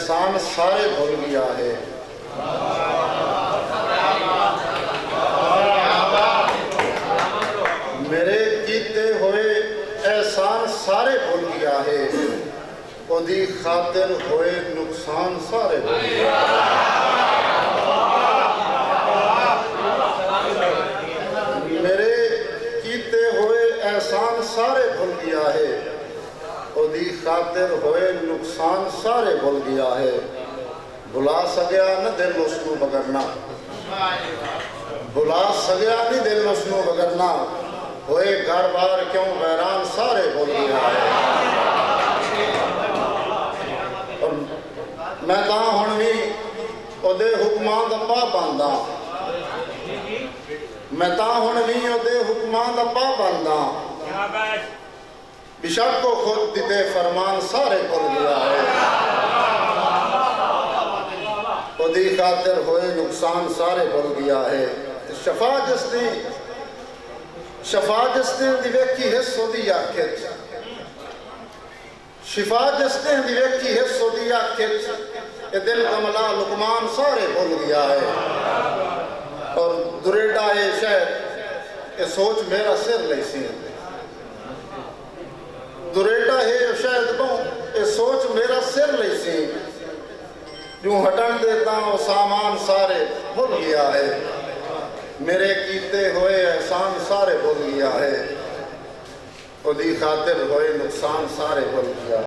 एहसान सारे भूल गया है। मेरे कीते हुए एहसान सारे भूल गया है, ओदी खातिर होए नुकसान सारे भूल गया है। मेरे कीते हुए एहसान सारे भूल गया है, ओदी खातिर होए नुकसान सारे भूल गया है। भुला सगया न दिल उसनू बगरना, भुला सगया नहीं दिल उसनू बगरना, होए घर बार क्यों वैरान सारे भूल गया है। और मैं कहा हुण भी ओदे हुक्मां दा पाबंद हां, मैं ता हुण भी ओदे हुक्मां दा पाबंद हां। बेशक को खुद दिते फरमान सारे भूल गया है, ओदी खातिर होए नुकसान सारे भूल गया है। शफा जिसने दी वेखी हिस्स ओदी आंखें, शिफा जिसने दी वेखी हिस्स ओदी आंखें, ये दिल कमला लुकमान सारे भूल गया है। और दुरेडा ये शायद ये सोच मेरा सिर ले सी, दुरेडा है शायद बहु ये सोच मेरा सिर ले सी, यूं हटन देता वो सामान सारे भूल गया है। मेरे कीते हुए एहसान सारे भूल गया है, ओदी खातिर होए नुकसान सारे भूल गया।